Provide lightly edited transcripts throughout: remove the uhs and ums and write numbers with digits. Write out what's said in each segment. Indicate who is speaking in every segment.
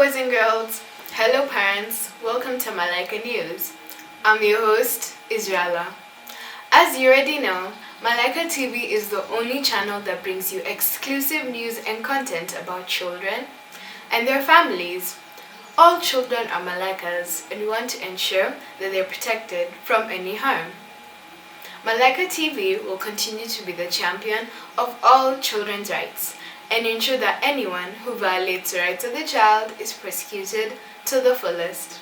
Speaker 1: boys and girls. Hello parents. Welcome to Malaika News. I'm your host, Israela. As you already know, Malaika TV is the only channel that brings you exclusive news and content about children and their families. All children are Malaikas and we want to ensure that they're protected from any harm. Malaika TV will continue to be the champion of all children's rights and ensure that anyone who violates the rights of the child is prosecuted to the fullest.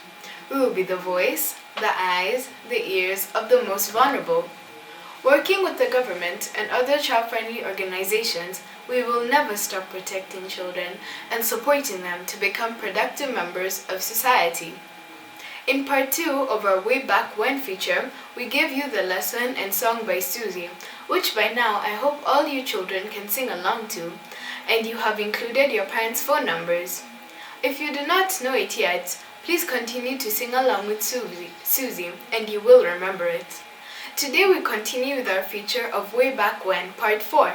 Speaker 1: We will be the voice, the eyes, the ears of the most vulnerable. Working with the government and other child-friendly organizations, we will never stop protecting children and supporting them to become productive members of society. In part 2 of our Way Back When feature, we give you the lesson and song by Susie, which by now I hope all you children can sing along to, and you have included your parents' phone numbers. If you do not know it yet, please continue to sing along with Susie, and you will remember it. Today we continue with our feature of Way Back When, Part 4.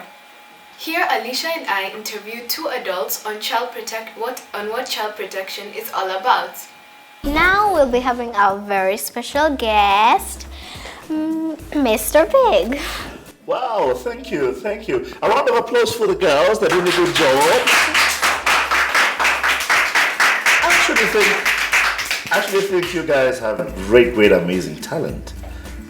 Speaker 1: Here, Alicia and I interviewed two adults on what child protection is all about.
Speaker 2: Now we'll be having our very special guest, Mr. Big.
Speaker 3: Wow, thank you. A round of applause for the girls. They're doing a good job. I actually think you guys have a great, amazing talent.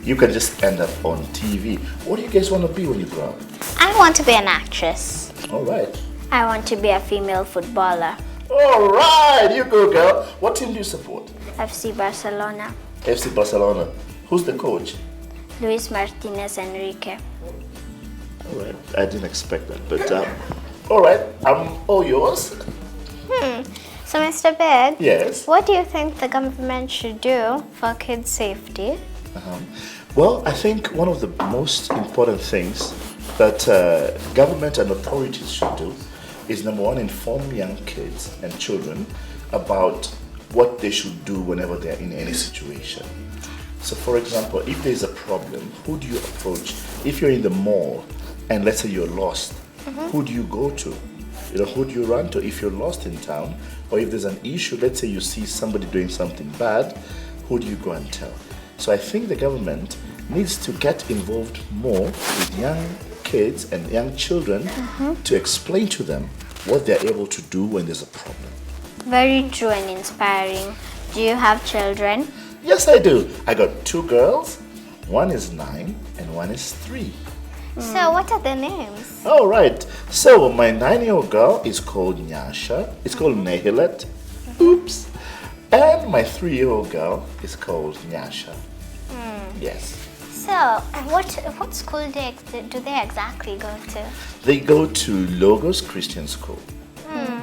Speaker 3: You can just end up on TV. What do you guys want to be when you grow up?
Speaker 2: I want to be an actress.
Speaker 3: All right.
Speaker 2: I want to be a female footballer.
Speaker 3: All right, you go, girl. What team do you support?
Speaker 2: FC Barcelona.
Speaker 3: FC Barcelona. Who's the coach?
Speaker 2: Luis Martinez Enrique.
Speaker 3: All right, I didn't expect that, but all right, I'm all yours.
Speaker 2: So, Mr. Big,
Speaker 3: Yes.
Speaker 2: what do you think the government should do for kids' safety?
Speaker 3: Well, I think one of the most important things that government and authorities should do is, number one, inform young kids and children about what they should do whenever they're in any situation. So, for example, if there's a problem, who do you approach? If you're in the mall and let's say you're lost, who do you go to? Who do you run to if you're lost in town? Or if there's an issue, let's say you see somebody doing something bad, who do you go and tell? So I think the government needs to get involved more with young kids and young children to explain to them what they're able to do when there's a problem.
Speaker 2: Very true and inspiring. Do you have children?
Speaker 3: Yes, I do. I got two girls. One is 9 and one is 3.
Speaker 2: So, what are their names?
Speaker 3: All right. So my 9-year-old girl is called Nyasha. It's called Nehilet. Oops. And my 3-year-old girl is called Nyasha. Yes.
Speaker 2: So, what school do they exactly go to?
Speaker 3: They go to Logos Christian School,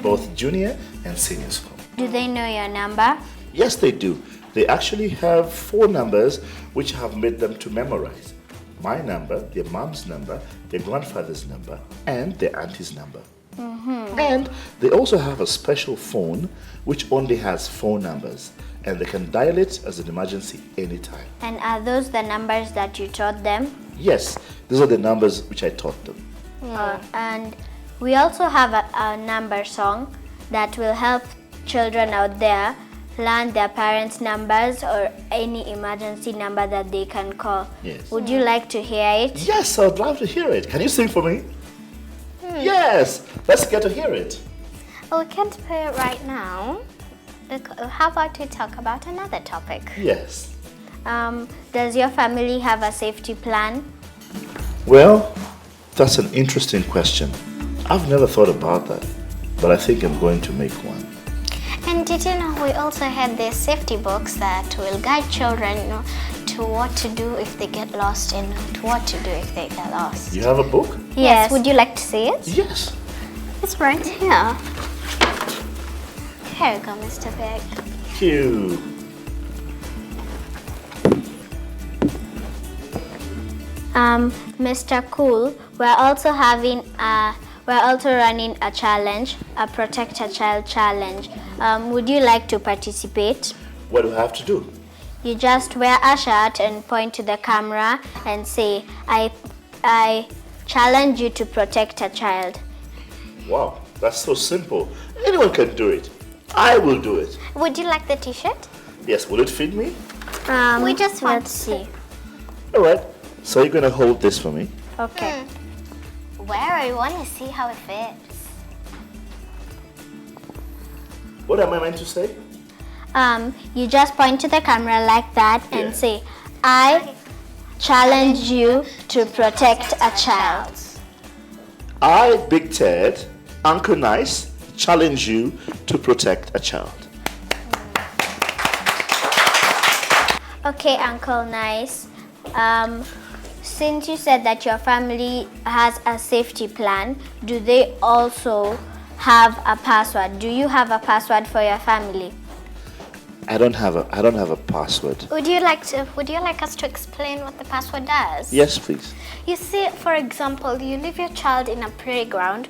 Speaker 3: both junior and senior school.
Speaker 2: Do they know your number?
Speaker 3: Yes, they do. They actually have 4 numbers which have made them to memorize. My number, their mom's number, their grandfather's number, and their auntie's number. And they also have a special phone which only has 4 numbers, and they can dial it as an emergency anytime.
Speaker 2: And are those the numbers that you taught them?
Speaker 3: Yes, these are the numbers which I taught them.
Speaker 2: And we also have a number song that will help children out there learn their parents' numbers or any emergency number that they can call.
Speaker 3: Yes.
Speaker 2: Would you like to hear it?
Speaker 3: Yes, I'd love to hear it. Can you sing for me? Yes, let's get to hear it.
Speaker 2: Well, we can't play it right now. How about we talk about another topic?
Speaker 3: Yes.
Speaker 2: Does your family have a safety plan?
Speaker 3: Well, that's an interesting question. I've never thought about that, but I think I'm going to make one.
Speaker 2: And did you know we also had these safety books that will guide children to what to do if they get lost and to what to do if they get lost?
Speaker 3: You have a book?
Speaker 2: Yes. Would you like to see it?
Speaker 3: Yes.
Speaker 2: It's right here. Here you go, Mr. Big.
Speaker 3: Cute.
Speaker 2: Mr. Cool, we're also running a challenge, a Protect a Child challenge. Would you like to participate?
Speaker 3: What do I have to do?
Speaker 2: You just wear a shirt and point to the camera and say, I challenge you to protect a child.
Speaker 3: Wow, that's so simple. Anyone can do it. I will do it.
Speaker 4: Would you like the t-shirt?
Speaker 3: Yes, will it fit me?
Speaker 4: We just want
Speaker 2: Let's see.
Speaker 3: All right. So you're going to hold this for me.
Speaker 2: Okay.
Speaker 4: Where? I want to see how it fits.
Speaker 3: What am I meant to say?
Speaker 2: You just point to the camera like that and
Speaker 3: Yeah.
Speaker 2: say, I challenge you to protect a child.
Speaker 3: I, Big Ted, Uncle Nice, challenge you to protect a child.
Speaker 2: Okay, Uncle Nice. Since you said that your family has a safety plan, do they also have a password? Do you have a password for your family?
Speaker 3: I don't have a password.
Speaker 4: Would you like us to explain what the password does?
Speaker 3: Yes, please.
Speaker 4: You see, for example, you leave your child in a playground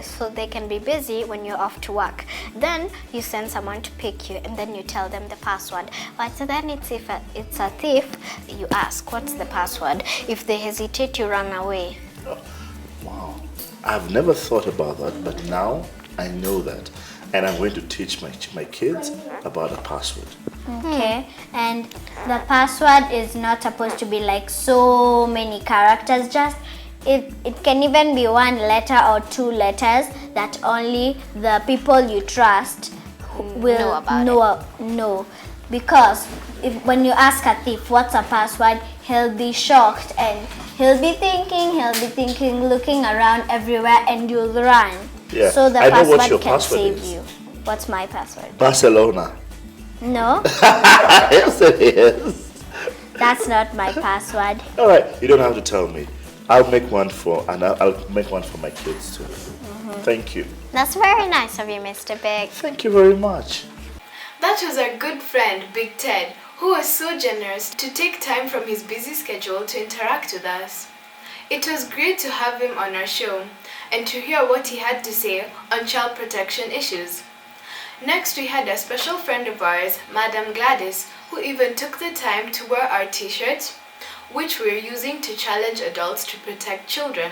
Speaker 4: so they can be busy when you're off to work. Then you send someone to pick you, and then you tell them the password. But then if it's a thief, you ask, what's the password? If they hesitate, you run away.
Speaker 3: Wow. I've never thought about that, but now I know that. And I'm going to teach my kids about a password.
Speaker 2: Okay, and the password is not supposed to be like so many characters, just it can even be one letter or two letters that only the people you trust will know. Because when you ask a thief what's a password, he'll be shocked and he'll be thinking, looking around everywhere, and you'll run.
Speaker 3: Yeah,
Speaker 2: So the
Speaker 3: I know what
Speaker 2: password
Speaker 3: your
Speaker 2: can
Speaker 3: password
Speaker 2: save
Speaker 3: is.
Speaker 2: you. What's my password?
Speaker 3: Barcelona.
Speaker 2: No,
Speaker 3: Yes, it is.
Speaker 2: that's not my password.
Speaker 3: All right, you don't have to tell me. I'll make one I'll make one for my kids too. Thank you.
Speaker 4: That's very nice of you, Mr. Big.
Speaker 3: Thank you very much.
Speaker 1: That was our good friend Big Ted, who was so generous to take time from his busy schedule to interact with us. It was great to have him on our show and to hear what he had to say on child protection issues. Next, we had a special friend of ours, Madam Gladys, who even took the time to wear our t-shirts, which we're using to challenge adults to protect children.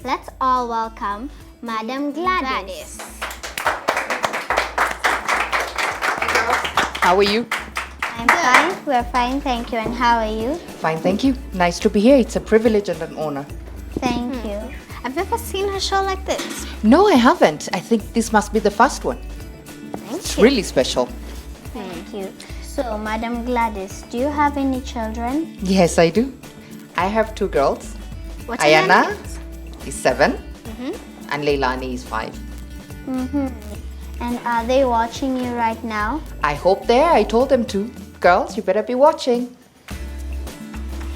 Speaker 2: Let's all welcome Madam Gladys.
Speaker 5: How are you?
Speaker 2: I'm fine. We're fine, thank you. And how are you?
Speaker 5: Fine, thank you. Nice to be here. It's a privilege and an honor.
Speaker 2: Thank you.
Speaker 4: I've never seen a show like this.
Speaker 5: No, I haven't. I think this must be the first one. It's really special.
Speaker 2: Thank you. So, Madam Gladys, do you have any children?
Speaker 5: Yes, I do. I have two girls.
Speaker 4: What's your
Speaker 5: Ayana
Speaker 4: name?
Speaker 5: is 7 and Leilani is 5.
Speaker 2: And are they watching you right now?
Speaker 5: I hope they are. I told them to. Girls, you better be watching.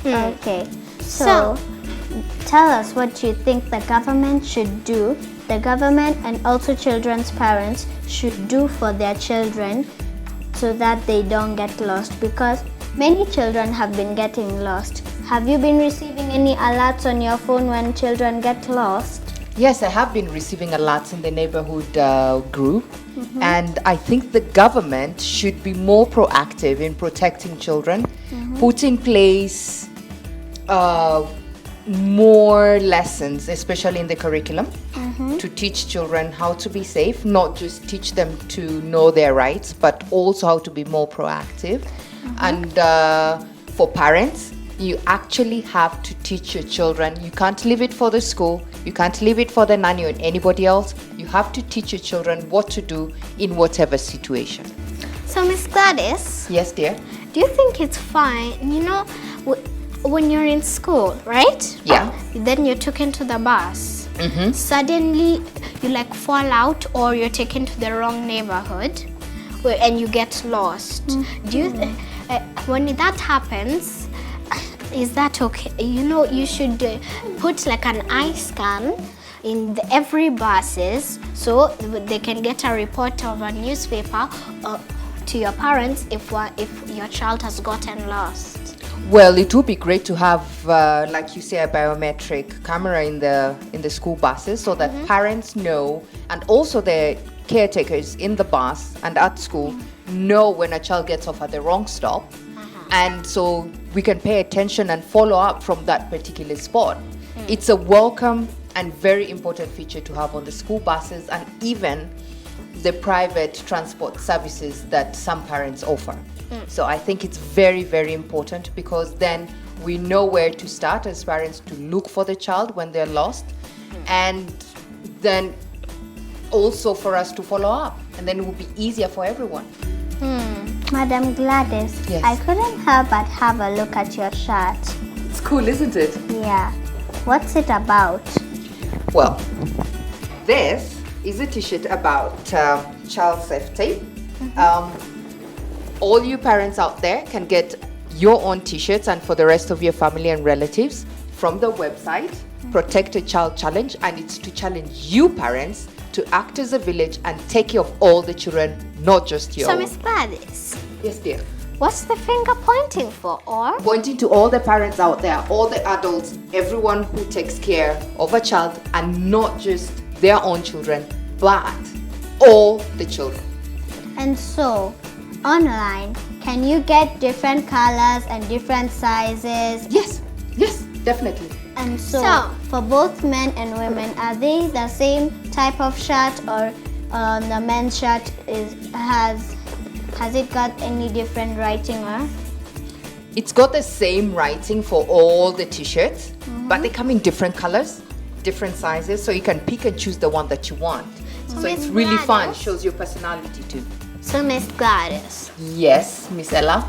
Speaker 2: Okay. So, tell us what you think the government should do. The government and also children's parents should do for their children so that they don't get lost, because many children have been getting lost. Have you been receiving any alerts on your phone when children get lost?
Speaker 5: Yes, I have been receiving alerts in the neighborhood group, and I think the government should be more proactive in protecting children, put in place more lessons, especially in the curriculum, to teach children how to be safe, not just teach them to know their rights, but also how to be more proactive. And for parents, you actually have to teach your children. You can't leave it for the school. You can't leave it for the nanny or anybody else. You have to teach your children what to do in whatever situation.
Speaker 4: So, Miss Gladys,
Speaker 5: Yes, dear?
Speaker 4: do you think it's fine? You know, when you're in school, right?
Speaker 5: Yeah.
Speaker 4: Then you're taken to the bus. Suddenly, you like fall out, or you're taken to the wrong neighborhood, and you get lost. Do you? When that happens, is that okay? You know, you should put like an eye scan in every buses, so they can get a report of a newspaper to your parents if your child has gotten lost.
Speaker 5: Well, it would be great to have, like you say, a biometric camera in the school buses, so that parents know, and also the caretakers in the bus and at school know when a child gets off at the wrong stop, and so we can pay attention and follow up from that particular spot. It's a welcome and very important feature to have on the school buses, and even the private transport services that some parents offer. So I think it's very, very important, because then we know where to start as parents to look for the child when they're lost, and then also for us to follow up, and then it will be easier for everyone.
Speaker 2: Madam Gladys,
Speaker 5: Yes.
Speaker 2: I couldn't help but have a look at your shirt.
Speaker 5: It's cool, isn't it?
Speaker 2: Yeah. What's it about?
Speaker 5: Well, this is a t-shirt about child safety. All you parents out there can get your own t-shirts, and for the rest of your family and relatives, from the website Protect a Child Challenge, and it's to challenge you parents to act as a village and take care of all the children, not just your
Speaker 4: So
Speaker 5: own.
Speaker 4: Miss Gladys,
Speaker 5: Yes, dear.
Speaker 4: what's the finger pointing for? Or
Speaker 5: Pointing to all the parents out there, all the adults, everyone who takes care of a child, and not just their own children, but all the children.
Speaker 2: And so, online, can you get different colors and different sizes?
Speaker 5: Yes, definitely.
Speaker 2: And so,
Speaker 4: So-
Speaker 2: for both men and women, are they the same type of shirt, or the men's shirt has it got any different writing or?
Speaker 5: It's got the same writing for all the t-shirts, but they come in different colors, different sizes, so you can pick and choose the one that you want. So it's
Speaker 4: Miss
Speaker 5: really fun,
Speaker 4: Gladys?
Speaker 5: shows your personality too.
Speaker 4: so Miss Gladys,
Speaker 5: Yes, Miss Ella.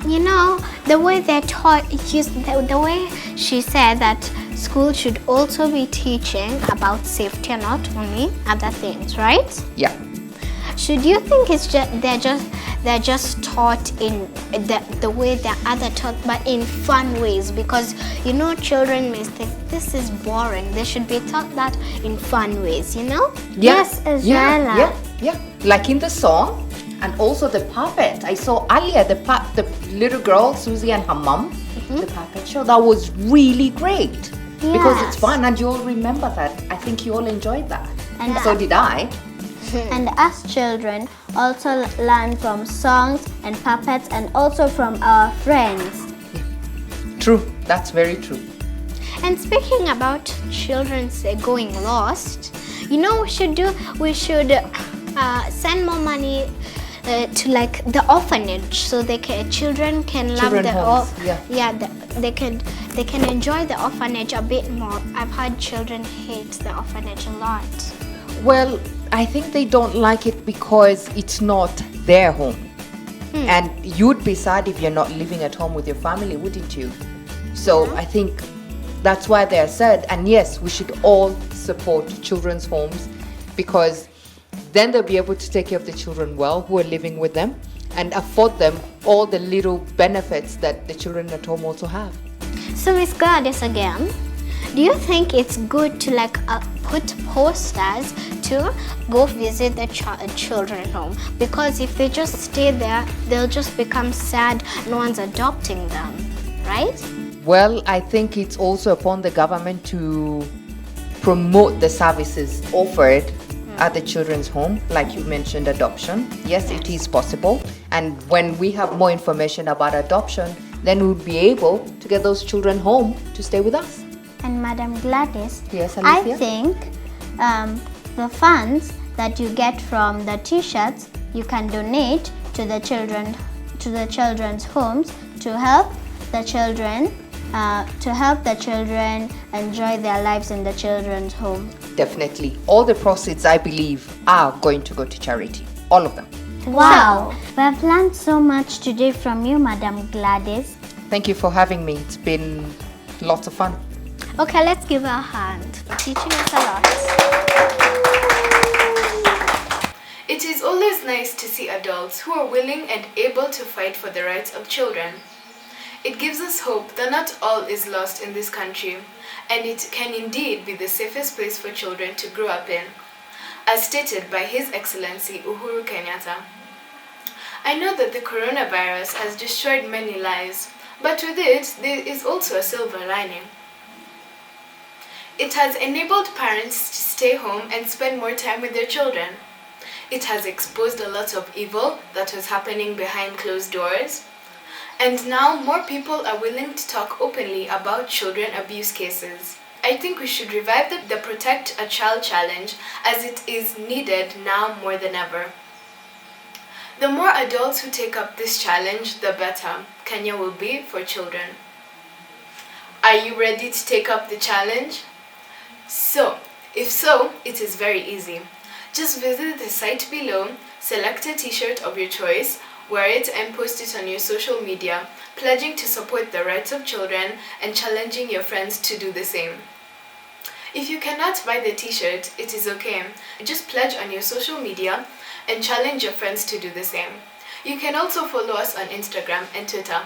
Speaker 4: you know the way they taught, the way she said that school should also be teaching about safety and not only other things, right?
Speaker 5: Yeah.
Speaker 4: Should you think it's they're just taught in the way the other taught, but in fun ways? Because you know, children may think this is boring. They should be taught that in fun ways. You know?
Speaker 2: Yes, Israela.
Speaker 5: Yeah. Like in the song, and also the puppet. I saw earlier the little girl Susie and her mom, the puppet show. That was really great because it's
Speaker 2: Yes.
Speaker 5: fun, and you all remember that. I think you all enjoyed that,
Speaker 2: And
Speaker 5: so did I.
Speaker 2: And us children also learn from songs and puppets, and also from our friends.
Speaker 5: True, that's very true.
Speaker 4: And speaking about children going lost, you know, we should send more money to like the orphanage, so children can love
Speaker 5: Children
Speaker 4: the
Speaker 5: homes, yeah.
Speaker 4: they can enjoy the orphanage a bit more. I've heard children hate the orphanage a lot.
Speaker 5: Well, I think they don't like it because it's not their home. And you'd be sad if you're not living at home with your family, wouldn't you? So I think that's why they're sad. And yes, we should all support children's homes, because then they'll be able to take care of the children well who are living with them, and afford them all the little benefits that the children at home also have.
Speaker 4: So Miss Gladys again, do you think it's good to like put posters to go visit the children home? Because if they just stay there, they'll just become sad. No one's adopting them, right?
Speaker 5: Well, I think it's also upon the government to promote the services offered at the children's home, like you mentioned, adoption. Yes, it is possible. And when we have more information about adoption, then we'll be able to get those children home to stay with us.
Speaker 2: And Madam Gladys,
Speaker 5: Yes,
Speaker 2: I
Speaker 5: Alicia?
Speaker 2: think the funds that you get from the t-shirts, you can donate to the children's homes to help the children enjoy their lives in the children's home.
Speaker 5: Definitely. All the proceeds, I believe, are going to go to charity. All of them.
Speaker 2: Wow, we have learned so much today from you, Madam Gladys.
Speaker 5: Thank you for having me. It's been lots of fun.
Speaker 4: Okay, let's give her a hand for teaching us a lot.
Speaker 1: It is always nice to see adults who are willing and able to fight for the rights of children. It gives us hope that not all is lost in this country, and it can indeed be the safest place for children to grow up in, as stated by His Excellency Uhuru Kenyatta. I know that the coronavirus has destroyed many lives, but with it, there is also a silver lining. It has enabled parents to stay home and spend more time with their children. It has exposed a lot of evil that was happening behind closed doors. And now more people are willing to talk openly about children abuse cases. I think we should revive the Protect a Child challenge, as it is needed now more than ever. The more adults who take up this challenge, the better Kenya will be for children. Are you ready to take up the challenge? If so, it is very easy. Just visit the site below, select a t-shirt of your choice, wear it and post it on your social media, pledging to support the rights of children and challenging your friends to do the same. If you cannot buy the t-shirt, it is okay. Just pledge on your social media and challenge your friends to do the same. You can also follow us on Instagram and Twitter.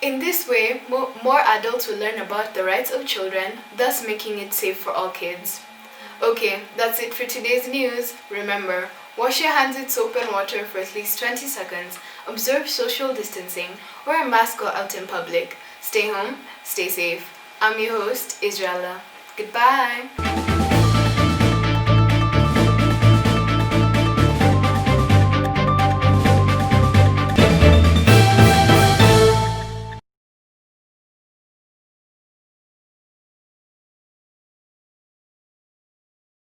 Speaker 1: In this way, more adults will learn about the rights of children, thus making it safe for all kids. Okay, that's it for today's news. Remember, wash your hands with soap and water for at least 20 seconds, observe social distancing, wear a mask while out in public, stay home, stay safe. I'm your host, Israela. Goodbye!